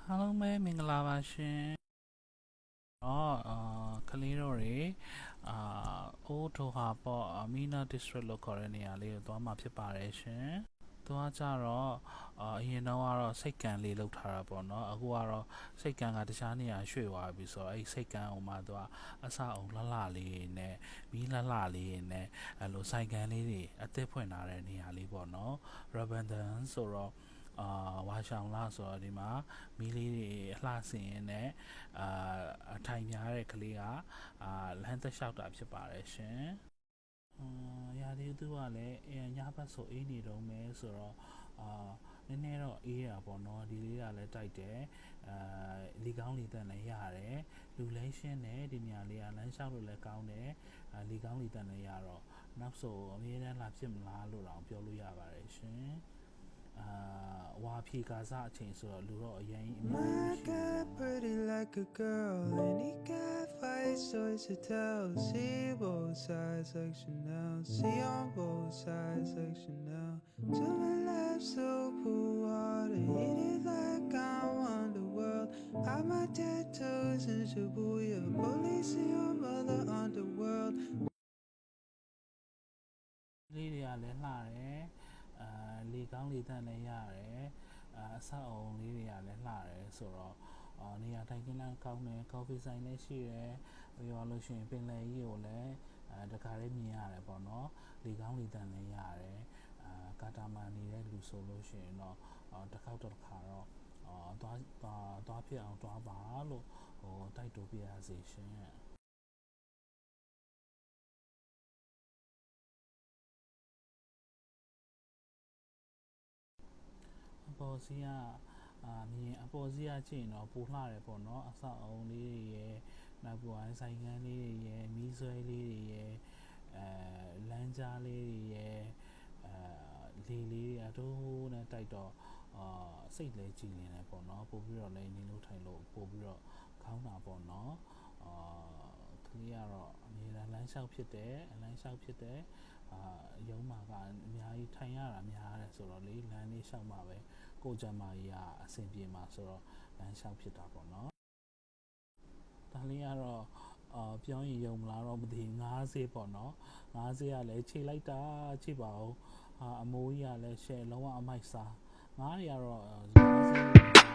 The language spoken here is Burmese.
အားလုံးပဲမင်္ဂလာပါရှင်တော့ကလေးတို့တွေအိုးထိုဟာပေါ့မီနာ district လို့ခေါ်တဲ့နေရာလေးကိုသွားမှာဖြစ်ပါတယ်ရှင်သွားကြတော့အရင်တော့ကတော့စိတ်ကံလေးလောက်ထားတာပေါ့နော်အခုကတော့စိတ်ကံကတခြားနေရာရွှေ့သွားပြီဆိုတော့အဲ့စိတ်ကံဟိုမှာသူကအဆအုံလှလှလေးနဲ့မီးလှလှလေးနဲ့အဲ့လိုစိုက်ကံလေးတွေအသစ်ဖွင့်လာတဲ့နေရာလေးပေါ့နော် Rabandan ဆိုတော့ဝါရှောင်လာဆိုတော့ဒီမှာမီးလေးတွေအလှဆင်ရင်းနဲ့အထိုင်များတဲ့ကလေးကလမ်းသက်လျှောက်တာဖြစ်ပါတယ်ရှင်ရာသီဥတုကလည်းညဘက်ဆိုအေးနေတော့မယ်ဆိုတော့နည်းနည်းတော့အေးတာပေါ့နော်ဒီလေးကလည်းတိုက်တယ်လီကောင်းလီတက်လည်းရတယ်လူလဲရှင်းတယ်ဒီနေရာလေးကလမ်းလျှောက်လို့လည်းကောင်းတယ်လီကောင်းလီတက်လည်းရတော့နောက်ဆိုအမြဲတမ်းလာဖြစ်မလားလို့တော့ပြောလို့ရပါတယ်ရှင်ဝါဖြေကာစားအချိန်ဆိုတော့လူတော့အရင်အများကြီးရှိတယ် pretty like a girl and he got five stories to tell see both sides like Chanel see on both sides like Chanel to my life so cool-hearted hit it like I want the world got my tattoos in Shibuya police see your mother underworld လေးတွေကလည်းလှတယ်လေကောင်းလေတန့်လည်းရတယ်အဆောက်အုံလေးတွေကလည်းလှတယ်ဆိုတော့နေရာထိုင်ခင်းလည်းကောင်းတယ်ကော်ဖီဆိုင်လည်းရှိတယ်ပြီးတော့လို့ရှိရင်ပင်လယ်ကြီးကိုလည်းတခါလေးမြင်ရတယ်ပေါ့နော်လေကောင်းလေတန့်လည်းရတယ်ကာတာမာနေတဲ့လူဆိုလို့ရှိရင်တော့တစ်ခါတော့သွားဖြစ်အောင်သွားပါလို့တိုက်တွန်းပြရစီရှင်အပေါ်စီးမြင်အပေါ်စီးကြည့်ရင်တော့ပူလှတယ်ပေါ့နော်အဆောက်အုံလေးတွေရယ်နောက်ပြီးတော့ဆိုင်ကန်းလေးတွေရယ်မီးဆွဲလေးတွေရယ်လမ်းကြားလေးတွေရယ်လေလေးတွေအတိုးနဲ့တိုက်တော့စိတ်လဲကြည်လင်တယ်ပေါ့နော်ပို့ပြီးတော့လည်းနေလို့ထိုင်လို့ပို့ပြီးတော့ခေါင်းတာပေါ့နော်ကလေးကတော့အမြဲတမ်းလမ်းလျှောက်ဖြစ်တယ်လမ်းလျှောက်ဖြစ်တယ်ရုံးမှာကအများကြီးထိုင်ရတာများတယ်ဆိုတော့လေလမ်းလေးလျှောက်မှာပဲကိုကြမ်းမာကြီးကအဆင်ပြေမှာဆိုတော့လမ်းလျှောက်ဖြစ်တာပေါ့နော်ဒါလေးကတော့ပြောရင်ယုံမလားတော့မသိဘူး90ပေါ့နော်90ကလည်းခြေလိုက်တာခြေပါအောင်အမိုးကြီးကလည်းရှယ်လုံးဝအမိုက်စားငါးတွေကတော့90